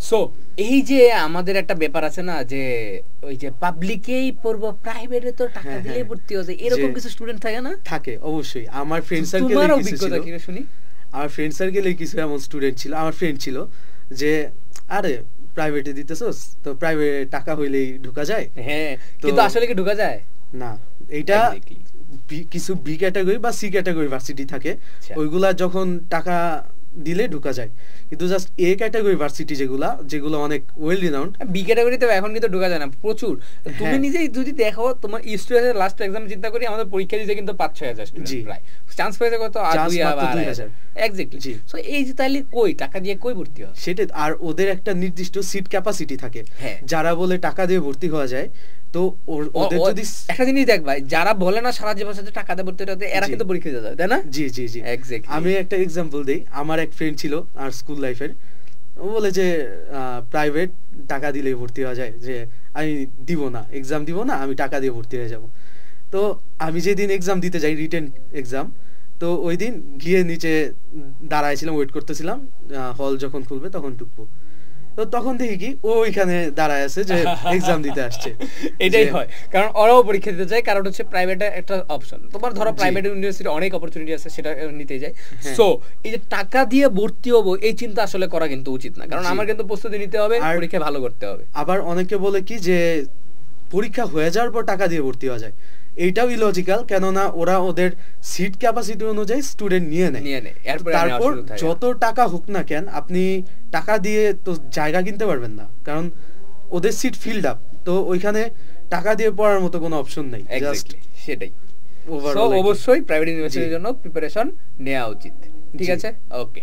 So এই যে আমাদের একটা ব্যাপার আছে না যে ওই যে পাবলিকেই পড়বো প্রাইভেটে তো টাকা দিলেই ভর্তি হয়ে যায়, এরকম কিছু স্টুডেন্ট থাকে না? থাকে অবশ্যই। আমার ফ্রেন্ড সার্কেলে তোমার অভিজ্ঞতা কি শুনি? আমার ফ্রেন্ড সার্কেলে কিছু এমন স্টুডেন্ট ছিল, আমার ফ্রেন্ড ছিল যে আরে প্রাইভেটে দিতেছস তো প্রাইভেটে টাকা হইলেই ঢোকা যায়। হ্যাঁ, কিন্তু আসলে কি ঢোকা যায় না। এইটা কিছু বি ক্যাটাগরি বা সি ক্যাটাগরি ভার্সিটি থাকে, ওইগুলা যখন টাকা দিলে ঢোকা যায়, কিন্তু জাস্ট এ ক্যাটাগরি ভার্সিটি যেগুলো অনেক ওয়েল রিনাউন্ড, বি ক্যাটাগরিতে এখন কিন্তু ঢোকা যায় না প্রচুর। তুমি নিজেই যদি দেখো তোমার স্টুডেন্টের লাস্ট এক্সাম চিন্তা করি, আমাদের পরীক্ষা দিতে কিন্তু 5-6 হাজার স্টুডেন্ট প্রায়, চান্স পেয়েছে কত 2,000 এক্স্যাক্টলি। সো এই যে তাহলে কই টাকা দিয়ে কই ভর্তি হয় সেটাই। আর ওদের একটা নির্দিষ্ট সিট ক্যাপাসিটি থাকে, যারা বলে টাকা দিয়ে ভর্তি হওয়া যায়। তো ওদের যদি একটা জিনিস দেখ ভাই, যারা বলে না সারা জীবন সাথে টাকা দিয়ে ভর্তি হতে, এরা কিন্তু পরীক্ষা দিতে যায়, তাই না? জি জি জি এক্স্যাক্টলি। আমি একটা এক্সাম্পল দেই। আমার এক ফ্রেন্ড ছিল আর স্কুল লাইফের, ও বলে যে প্রাইভেট টাকা দিলেই ভর্তি হওয়া যায়, যে আমি দিব না, এক্সাম দিব না, আমি টাকা দিয়ে ভর্তি হয়ে যাব। তো আমি যেদিন এক্সাম দিতে যাই, রিটেন এক্সাম, তো ওই দিন গিয়ে নিচে দাঁড়াইছিলাম, ওয়েট করতেছিলাম হল যখন খুলবে তখন ঢুকবো। তো তখন দেখি কি ও ওইখানে দাঁড়ায় আছে যে এক্সাম দিতে আসছে। এটাই হয়, কারণ ওরাও পরীক্ষা দিতে যায়, কারণ হচ্ছে প্রাইভেটে একটা অপশন। তোমার ধরো প্রাইভেট ইউনিভার্সিটি অনেক অপরচুনিটি আছে, সেটা নিতে যায়। সো এই যে টাকা দিয়ে ভর্তি হবো, এই চিন্তা আসলে করা কিন্তু উচিত না, কারণ আমার কিন্তু প্রস্তুতি নিতে হবে, পরীক্ষা ভালো করতে হবে। আবার অনেকে বলে কি যে পরীক্ষা হয়ে যাওয়ার পর টাকা দিয়ে ভর্তি হওয়া যায়, এইটাও ইলজিক্যাল। কেননা ওরা ওদের সিট ক্যাপাসিটি অনুযায়ী স্টুডেন্ট নিয়ে নেয়। তারপর যত টাকা হোক না কেন, আপনি টাকা দিয়ে তো জায়গা কিনতে পারবেন না, কারণ ওদের সিট ফিল্ড আপ। তো ওইখানে টাকা দিয়ে পড়ার মতো কোনো অপশন নেই। সেটাই, অবশ্যই প্রাইভেট ইউনিভার্সিটির জন্য প্রিপারেশন নেওয়া উচিত। ঠিক আছে, ওকে।